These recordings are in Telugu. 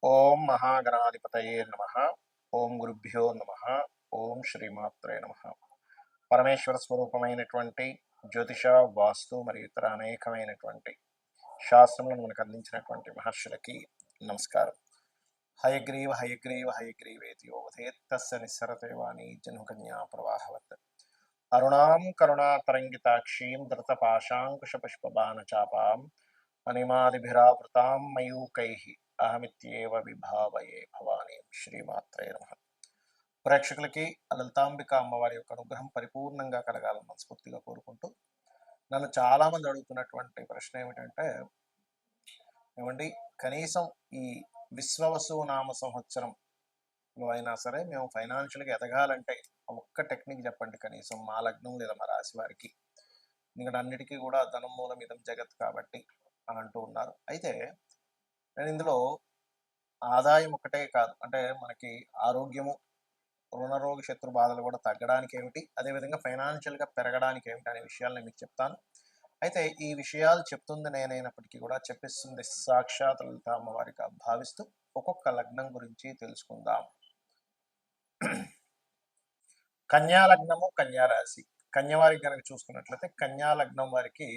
ఓం మహాగణాధిపతయే నమః. ఓం గురుభ్యో నమః. ఓం శ్రీమాత్రే నమః. పరమేశ్వర స్వరూపమైనటువంటి జ్యోతిష, వాస్తు మరియు ఇతర అనేకమైనటువంటి శాస్త్రములను మనకు అందించినటువంటి మహర్షులకి నమస్కారం. హయగ్రీవ హయగ్రీవ హయగ్రీవేతి యోవధేత్ తస్య నిస్సరతే వాణి జన్మకన్యా ప్రవాహవత్. అరుణాం కరుణాతరంగితాక్షీం ధృతపాశాంకుశపుష్పబాణచాపాం మణిమాదిభిరావృతాం మయూకైః అహమిత్యేవ విభావయే భవానీ. శ్రీమాత్రే నమః. ప్రేక్షకులకి లలితాంబిక అమ్మవారి యొక్క అనుగ్రహం పరిపూర్ణంగా కలగాలని మనస్ఫూర్తిగా కోరుకుంటూ, నన్ను చాలామంది అడుగుతున్నటువంటి ప్రశ్న ఏమిటంటే, ఏమండి కనీసం ఈ విశ్వవసు నామ సంవత్సరంలో అయినా సరే మేము ఫైనాన్షియల్గా ఎదగాలంటే ఒక్క టెక్నిక్ చెప్పండి కనీసం మా లగ్నం లేదా మా రాశి వారికి, ఎందుకంటే అన్నిటికీ కూడా ధనం మూలం ఇదం జగత్ కాబట్టి అని అంటూ ఉన్నారు. అయితే నేను ఇందులో ఆదాయం ఒకటే కాదు, అంటే మనకి ఆరోగ్యము, రుణరోగ శత్రు బాధలు కూడా తగ్గడానికి ఏమిటి, అదేవిధంగా ఫైనాన్షియల్గా పెరగడానికి ఏమిటి అనే విషయాలు నేను మీకు చెప్తాను. అయితే ఈ విషయాలు చెప్తుంది నేనైనప్పటికీ కూడా చెప్పిస్తుంది సాక్షాత్ లలిత అమ్మవారిగా భావిస్తూ ఒక్కొక్క లగ్నం గురించి తెలుసుకుందాం. కన్యా లగ్నము, కన్యా రాశి. కన్యవారికి కనుక చూసుకున్నట్లయితే కన్యా లగ్నం వారికి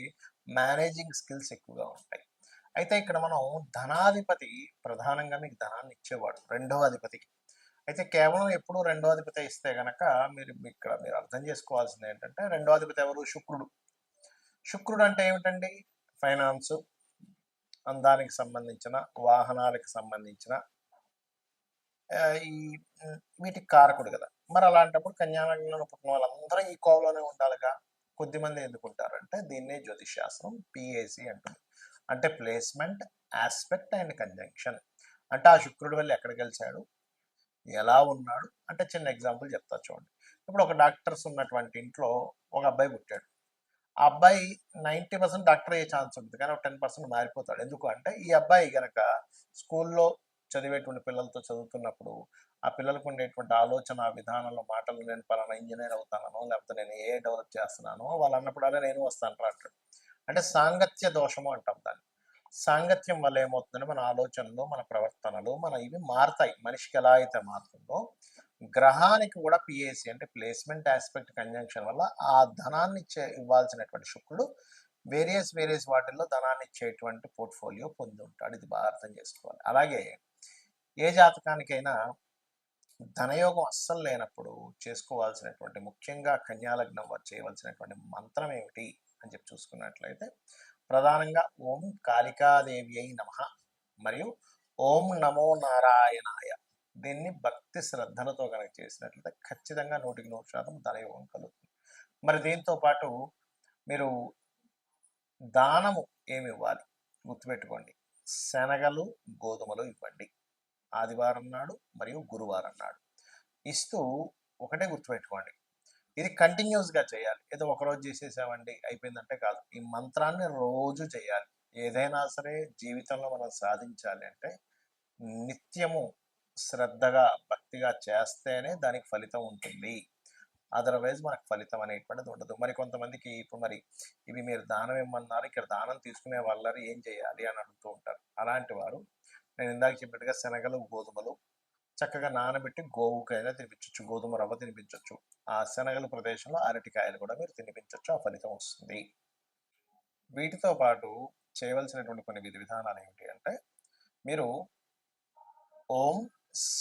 మేనేజింగ్ స్కిల్స్ ఎక్కువగా ఉంటాయి. అయితే ఇక్కడ మనం ధనాధిపతి ప్రధానంగా మీకు ధనాన్ని ఇచ్చేవాడు రెండవ అధిపతికి. అయితే కేవలం ఎప్పుడు రెండో అధిపతి ఇస్తే గనక మీరు అర్థం చేసుకోవాల్సింది ఏంటంటే, రెండో అధిపతి ఎవరు? శుక్రుడు. శుక్రుడు అంటే ఏమిటండి? ఫైనాన్స్, అందానికి సంబంధించిన, వాహనాలకు సంబంధించిన ఈ వీటికి కారకుడు కదా. మరి అలాంటప్పుడు కన్యాలగ్నంలో పుట్టిన వాళ్ళందరూ ఈ కోవలోనే ఉండాలిగా. కొద్దిమంది ఎందుకుంటారంటే దీన్నే జ్యోతిష్ శాస్త్రం పిఏసి అంటుంది. అంటే ప్లేస్మెంట్, ఆస్పెక్ట్ అండ్ కంజంక్షన్. అంటే ఆ శుక్రుడు వెళ్ళి ఎక్కడ గెలిచాడు, ఎలా ఉన్నాడు అంటే చిన్న ఎగ్జాంపుల్ చెప్తా చూడండి. ఇప్పుడు ఒక డాక్టర్స్ ఉన్నటువంటి ఇంట్లో ఒక అబ్బాయి పుట్టాడు. ఆ అబ్బాయి 90% డాక్టర్ అయ్యే ఛాన్స్ ఉంటుంది, కానీ ఒక 10% మారిపోతాడు. ఎందుకు అంటే ఈ అబ్బాయి గనక స్కూల్లో చదివేటువంటి పిల్లలతో చదువుతున్నప్పుడు ఆ పిల్లలకు ఉండేటువంటి ఆలోచన విధానంలో మాటలు, నేను పలానా ఇంజనీర్ అవుతానో లేకపోతే నేను ఏ డెవలప్ చేస్తున్నానో వాళ్ళు అన్నప్పుడు అలా నేను వస్తాను అంటాడు. అంటే సాంగత్య దోషము అంటాం దాన్ని. సాంగత్యం వల్ల ఏమవుతుందంటే మన ఆలోచనలు, మన ప్రవర్తనలు, మన ఇవి మారుతాయి. మనిషికి ఎలా అయితే మారుతుందో గ్రహానికి కూడా పిఏసి అంటే ప్లేస్మెంట్, ఆస్పెక్ట్, కంజంక్షన్ వల్ల ఆ ధనాన్ని ఇవ్వాల్సినటువంటి శుక్రుడు వేరియస్ వాటిల్లో ధనాన్ని ఇచ్చేటువంటి పోర్ట్ఫోలియో పొంది ఉంటాడు. ఇది బాగా అర్థం చేసుకోవాలి. అలాగే ఏ జాతకానికైనా ధనయోగం అస్సలు లేనప్పుడు చేసుకోవాల్సినటువంటి, ముఖ్యంగా కన్యాలగ్నం వారు చేయవలసినటువంటి మంత్రం ఏమిటి అని చెప్పి చూసుకున్నట్లయితే ప్రధానంగా ఓం కాళికాదేవి అయి నమః మరియు ఓం నమో నారాయణాయ. దీన్ని భక్తి శ్రద్ధలతో కనుక చేసినట్లయితే ఖచ్చితంగా 100% ధనయోగం కలుగుతుంది. మరి దీంతో పాటు మీరు దానము ఏమి ఇవ్వాలి గుర్తుపెట్టుకోండి. శనగలు, గోధుమలు ఇవ్వండి ఆదివారం నాడు మరియు గురువారం నాడు. ఇస్తూ ఒకటే గుర్తుపెట్టుకోండి, ఇది కంటిన్యూస్గా చేయాలి. ఏదో ఒకరోజు చేసేసామండి అయిపోయిందంటే కాదు. ఈ మంత్రాన్ని రోజు చేయాలి. ఏదైనా సరే జీవితంలో మనం సాధించాలి అంటే నిత్యము శ్రద్ధగా, భక్తిగా చేస్తేనే దానికి ఫలితం ఉంటుంది. అదర్వైజ్ మనకు ఫలితం అనేటువంటిది ఉండదు. మరి కొంతమందికి ఇప్పుడు మరి ఇవి మీరు దానం ఇమ్మన్నారు, ఇక్కడ దానం తీసుకునే వాళ్ళని ఏం చేయాలి అని అడుగుతూ ఉంటారు. అలాంటి వారు నేను ఇందాక చెప్పినట్టుగా శనగలు, గోధుమలు చక్కగా నానబెట్టి గోవుకైనా తినిపించవచ్చు, గోధుమ రవ్వ తినిపించవచ్చు, ఆ శనగల ప్రదేశంలో అరటికాయలు కూడా మీరు తినిపించవచ్చు, ఆ ఫలితం వస్తుంది. వీటితో పాటు చేయవలసినటువంటి కొన్ని విధి విధానాలు ఏమిటి అంటే, మీరు ఓం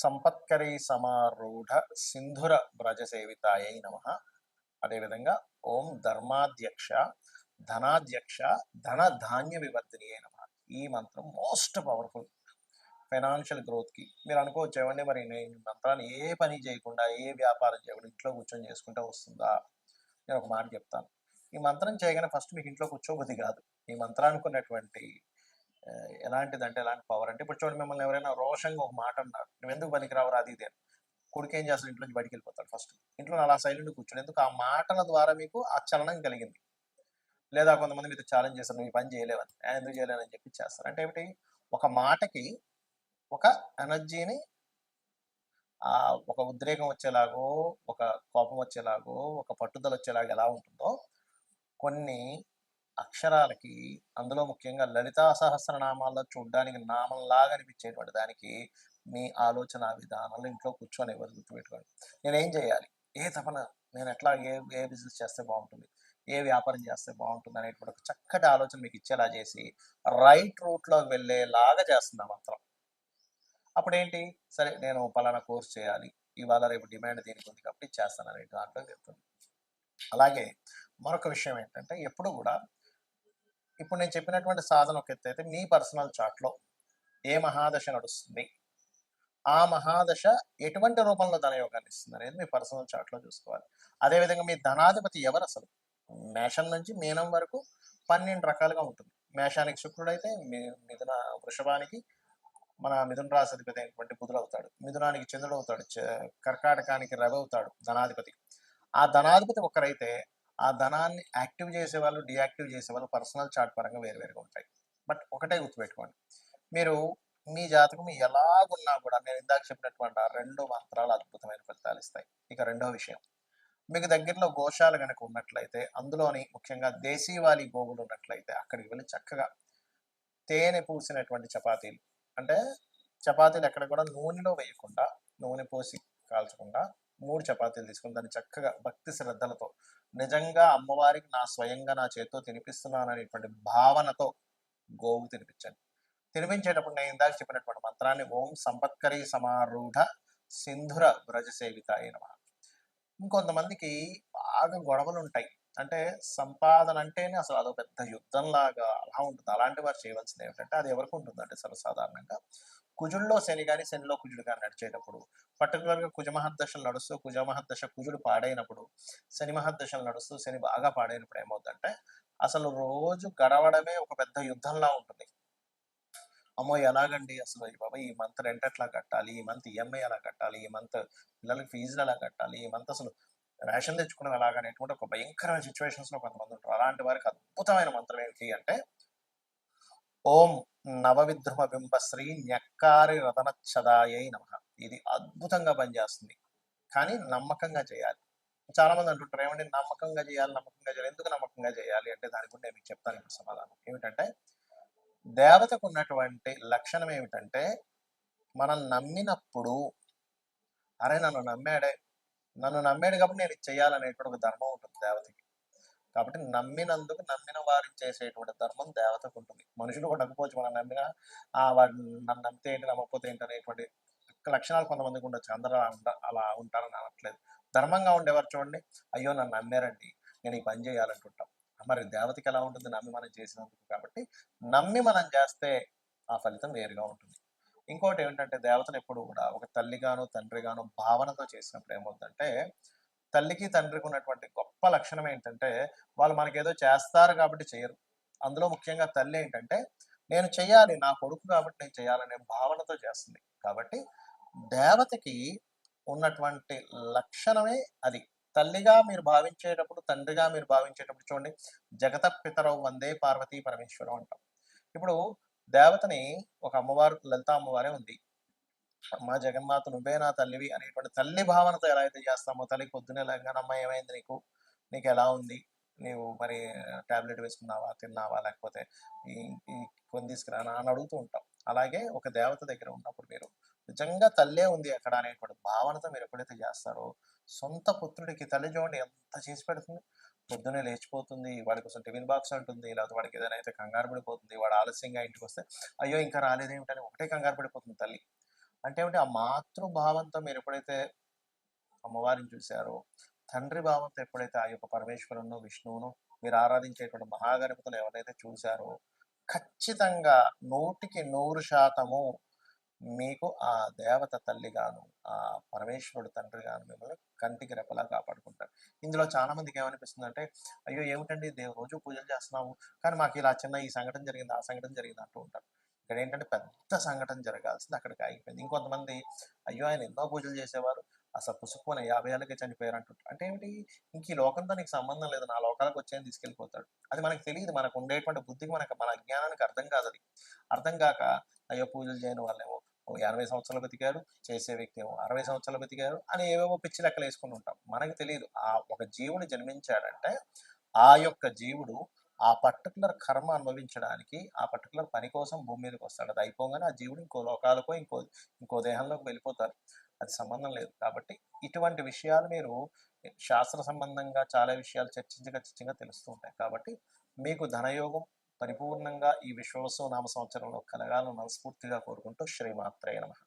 సంపత్కరీ సమారూఢ సింధుర వ్రజ సేవితాయై నమః, అదేవిధంగా ఓం ధర్మాధ్యక్ష ధనాధ్యక్ష ధన ధాన్య వివర్ధిని అయిన ఈ మంత్రం మోస్ట్ పవర్ఫుల్ ఫైనాన్షియల్ గ్రోత్కి. మీరు అనుకోవచ్చు, ఏమండి మరి నేను ఈ మంత్రాన్ని ఏ పని చేయకుండా, ఏ వ్యాపారం చేయకుండా ఇంట్లో కూర్చొని చేసుకుంటే వస్తుందా? నేను ఒక మాట చెప్తాను. ఈ మంత్రం చేయగానే ఫస్ట్ మీకు ఇంట్లో కూర్చోబుద్ధి కాదు. ఈ మంత్రానికి ఉన్నటువంటి ఎలాంటిదంటే ఎలాంటి పవర్ అంటే, ఇప్పుడు చూడండి, మిమ్మల్ని ఎవరైనా రోషంగా ఒక మాట అన్నారు, నువ్వు ఎందుకు పనికిరావరా అది ఇది అని. కొడుకు ఏం చేస్తాడు, ఇంట్లో నుంచి బయటికి వెళ్ళిపోతాడు. ఫస్ట్ ఇంట్లో అలా సైలెంట్ కూర్చోండి. ఎందుకు? ఆ మాటల ద్వారా మీకు ఆ చలనం కలిగింది. లేదా కొంతమంది మీతో ఛాలెంజ్ చేస్తారు, నువ్వు ఈ పని చేయలేవని. ఎందుకు చేయలేనని చెప్పి చేస్తారు. అంటే ఏమిటి? ఒక మాటకి ఒక ఎనర్జీని, ఒక ఉద్రేకం వచ్చేలాగో, ఒక కోపం వచ్చేలాగో, ఒక పట్టుదల వచ్చేలాగా ఎలా ఉంటుందో కొన్ని అక్షరాలకి అందులో ముఖ్యంగా లలితా సహస్రనామాల్లో చూడ్డానికి నామంలాగా అనిపించేటువంటి దానికి మీ ఆలోచన విధానంలో ఇంట్లో కూర్చొని ఎవరు గుర్తుపెట్టుకోండి. నేనేం చేయాలి? ఏ తపన నేను ఎట్లా ఏ బిజినెస్ చేస్తే బాగుంటుంది? ఏ వ్యాపారం చేస్తే బాగుంటుంది అనేటువంటి ఒక చక్కటి ఆలోచన మీకు ఇచ్చేలా చేసి రైట్ రూట్‌లోకి వెళ్ళేలాగా చేస్తుంది ఆ మంత్రం. అప్పుడేంటి? సరే నేను పలానా కోర్స్ చేయాలి. ఇవాళ రేపు డిమాండ్ దీనికి ఉంది కాబట్టి చేస్తాననే దాంట్లోకి వెళ్తుంది. అలాగే మరొక విషయం ఏంటంటే ఎప్పుడు కూడా ఇప్పుడు నేను చెప్పినటువంటి సాధన ఒక ఎత్తైతే మీ పర్సనల్ చార్ట్‌లో ఏ మహాదశ నడుస్తుంది? ఆ మహాదశ ఎటువంటి రూపంలో ధనయోగాన్ని ఇస్తుందనేది మీ పర్సనల్ చార్ట్‌లో చూసుకోవాలి. అదేవిధంగా మీ ధనాధిపతి ఎవరసలు? మేషం నుంచి మీనం వరకు 12 రకాలుగా ఉంటుంది. మేషానికి శుక్రుడైతే మిథున వృషభానికి మన మిథున రాశి అధిపతి అయినటువంటి బుధుడవుతాడు. మిథునానికి చంద్రుడవుతాడు. కర్కాటకానికి రవి అవుతాడు ధనాధిపతి. ఆ ధనాధిపతి ఒకరైతే ఆ ధనాన్ని యాక్టివ్ చేసేవాళ్ళు, డీయాక్టివ్ చేసేవాళ్ళు పర్సనల్ చార్ట్ పరంగా వేరువేరుగా ఉంటాయి. బట్ ఒకటే గుర్తుపెట్టుకోండి. మీరు మీ జాతకం ఎలాగున్నా కూడా నేను ఇందాక చెప్పినటువంటి ఆ 2 మంత్రాలు అద్భుతమైన ఫలితాలు ఇస్తాయి. ఇక రెండో విషయం, మీకు దగ్గరలో గోశాల గనక ఉన్నట్లయితే అందులోని ముఖ్యంగా దేశీవాళీ గోవులు ఉన్నట్లయితే అక్కడికి వెళ్ళి చక్కగా తేనె పూసినటువంటి చపాతీలు, అంటే చపాతీలు ఎక్కడ కూడా నూనెలో వేయకుండా, నూనె పోసి కాల్చకుండా 3 చపాతీలు తీసుకొని దాన్ని చక్కగా భక్తి శ్రద్ధలతో నిజంగా అమ్మవారికి స్వయంగా నా చేత్తో తినిపిస్తున్నాను అనేటువంటి భావనతో గోవు తినిపించండి. తినిపించేటప్పుడు నేను ఇందాక చెప్పినటువంటి మంత్రాన్ని ఓం సంపత్కరీ సమారూఢ సింధుర వ్రజ సేవితాయ నమః. ఇంకొంతమందికి బాగా గొడవలుంటాయి. అంటే సంపాదన అంటేనే అసలు అదో పెద్ద యుద్ధంలాగా అలా ఉంటుంది. అలాంటి వారు చేయవలసింది ఏమిటంటే అది ఎవరికి ఉంటుందంటే సర్వసాధారణంగా కుజుల్లో శని గాని, శనిలో కుజుడు గాని నడిచేటప్పుడు పర్టిక్యులర్‌గా కుజ మహర్దశలు నడుస్తూ కుజ మహర్దశ కుజుడు పాడైనప్పుడు, శని మహర్దశలు నడుస్తూ శని బాగా పాడైనప్పుడు ఏమవుద్దంటే అసలు రోజు గడవడమే ఒక పెద్ద యుద్ధంలా ఉంటుంది. అమ్మో! ఎలాగండి అసలు అయ్య బాబోయ్! ఈ మంత్ రెంట్ ఎట్లా కట్టాలి? ఈ మంత్ ఈఎంఐ ఎలా కట్టాలి? ఈ మంత్ పిల్లలకి ఫీజులు ఎలా కట్టాలి? ఈ మంత్ అసలు రేషన్ తెచ్చుకోవడం ఎలాగా అనేటువంటి ఒక భయంకరమైన సిట్యుయేషన్స్‌లో కొంతమంది ఉంటారు. అలాంటి వారికి అద్భుతమైన మంత్రం ఏంటి అంటే ఓం నవవిద్రుమ బింబశ్రీ న్యక్కారి రతనచ్చదాయై నమః. ఇది అద్భుతంగా పనిచేస్తుంది. కానీ నమ్మకంగా చేయాలి. చాలామంది అంటుంటారు ఏమండి నమ్మకంగా చేయాలి, నమ్మకంగా చేయాలి. ఎందుకు నమ్మకంగా చేయాలి అంటే దానికి కూడా నేను మీకు చెప్తాను ఇప్పుడు సమాధానం. ఏమిటంటే దేవతకు ఉన్నటువంటి లక్షణం ఏమిటంటే మనం నమ్మినప్పుడు అరే నన్ను నమ్మాడు కాబట్టి నేను ఇది చేయాలనేటువంటి ఒక ధర్మం ఉంటుంది దేవతకి. కాబట్టి నమ్మినందుకు నమ్మిన వారికి చేసేటువంటి ధర్మం దేవతకు ఉంటుంది. మనుషులు కూడా నమ్మకపోవచ్చు మనం నమ్మినా వాడు నన్ను నమ్మితే ఏంటి నమ్మకపోతే ఏంటి అనేటువంటి లక్షణాలు కొంతమందికి ఉండొచ్చు. అందరూ అలా ఉంటారని అనట్లేదు. ధర్మంగా ఉండేవారు చూడండి, అయ్యో నన్ను నమ్మారండి నేను ఈ పని చేయాలంటుంటాం. మరి దేవతకి ఎలా ఉంటుంది నమ్మి మనం చేసినందుకు. కాబట్టి నమ్మి మనం చేస్తే ఆ ఫలితం వేరుగా ఉంటుంది. ఇంకోటి ఏమిటంటే దేవతను ఎప్పుడు కూడా ఒక తల్లిగాను తండ్రిగాను భావనతో చేసినప్పుడు ఏమవుతుందంటే తల్లికి తండ్రికి ఉన్నటువంటి గొప్ప లక్షణం ఏంటంటే వాళ్ళు మనకేదో చేస్తారు కాబట్టి చేయరు. అందులో ముఖ్యంగా తల్లి ఏంటంటే నేను చెయ్యాలి నా కొడుకు కాబట్టి నేను చేయాలనే భావనతో చేస్తుంది. కాబట్టి దేవతకి ఉన్నటువంటి లక్షణమే అది. తల్లిగా మీరు భావించేటప్పుడు, తండ్రిగా మీరు భావించేటప్పుడు చూడండి, జగత పితరౌ వందే పార్వతీ పరమేశ్వరం అంటాం. ఇప్పుడు దేవతని ఒక అమ్మవారు లలిత అమ్మవారే ఉంది. అమ్మా జగన్మాత నువ్వే నా తల్లివి అనేటువంటి తల్లి భావనతో ఎలా అయితే చేస్తామో తల్లికి పొద్దున్నే లేవగానే అమ్మ ఏమైంది నీకు? నీకెలా ఉంది? నీవు మరి టాబ్లెట్ వేసుకున్నావా? తిన్నావా? లేకపోతే ఈ ఈ కొని తీసుకురానా? అని అడుగుతూ ఉంటాం. అలాగే ఒక దేవత దగ్గర ఉన్నప్పుడు మీరు నిజంగా తల్లే ఉంది అక్కడ అనేటువంటి భావనతో మీరు ఎప్పుడైతే చేస్తారో సొంత పుత్రుడికి తల్లి చూడండి ఎంత చేసి పెడుతుంది. పొద్దున్నే లేచిపోతుంది. వాడి కోసం టిఫిన్ బాక్స్ అంటుంది. లేకపోతే వాడికి ఏదైనా అయితే కంగారు పడిపోతుంది. వాడు ఆలస్యంగా ఇంటికొస్తే అయ్యో! ఇంకా రాలేదేమిటని ఒకటే కంగారు పడిపోతుంది తల్లి. అంటే ఏమిటి ఆ మాతృభావంతో మీరెప్పుడైతే అమ్మవారిని చూసారో, తండ్రి భావంతో ఎప్పుడైతే ఆ యొక్క పరమేశ్వరుడును, విష్ణువును మీరు ఆరాధించేటువంటి మహాగణపతులు ఎవరైతే చూసారో, ఖచ్చితంగా 100% మీకు ఆ దేవత తల్లిగాను, ఆ పరమేశ్వరుడు తండ్రిగాను మిమ్మల్ని కంటికి రెప్పలా కాపాడుకుంటారు. ఇందులో చాలా మందికి ఏమనిపిస్తుందంటే, అయ్యో! ఏమిటండి రోజు పూజలు చేస్తున్నాము. కానీ మాకు ఇలా చిన్న ఈ సంఘటన జరిగింది, ఆ సంఘటన జరిగింది అంటూ ఉంటారు. ఇక్కడేంటంటే పెద్ద సంఘటన జరగాల్సింది అక్కడికి ఆగిపోయింది. ఇంకొంతమంది అయ్యో! ఆయన ఎన్నో పూజలు చేసేవారు. అసలు పుసుక్కున 50 ఏళ్ళకే చనిపోయారు అంటుంటారు. అంటే ఏమిటి? ఇంక ఈ లోకంతో నీకు సంబంధం లేదు. నా లోకాలకు వచ్చి ఆయన తీసుకెళ్ళిపోతాడు. అది మనకు తెలీదు. మనకు ఉండేటువంటి బుద్ధికి మన అజ్ఞానానికి అర్థం కాదది. అర్థం కాక అయ్యో! పూజలు చేయని వాళ్ళేమో ఓ 80 సంవత్సరాలు బతికారు. చేసే వ్యక్తి ఏమో 60 సంవత్సరాలు బతికారు అని ఏవేవో పిచ్చి లెక్కలేసుకొని ఉంటాం. మనకు తెలీదు. ఒక జీవుడు జన్మించాడంటే ఆ యొక్క జీవుడు ఆ పర్టిక్యులర్ కర్మ అనుభవించడానికి, ఆ పర్టిక్యులర్ పని కోసం భూమి మీదకొస్తాడు. అది అయిపోగానే ఆ జీవుడు ఇంకో లోకాలకో, ఇంకో దేహంలోకి వెళ్ళిపోతారు. అది సంబంధం లేదు. కాబట్టి ఇటువంటి విషయాలు మీరు శాస్త్ర సంబంధంగా చాలా విషయాలు చర్చించగా తెలుస్తూ ఉంటాయి. కాబట్టి మీకు ధనయోగం పరిపూర్ణంగా ఈ విశ్వవసు నామ సంవత్సరంలో కలగాలని మనస్ఫూర్తిగా కోరుకుంటూ శ్రీమాత్రేయ నమః.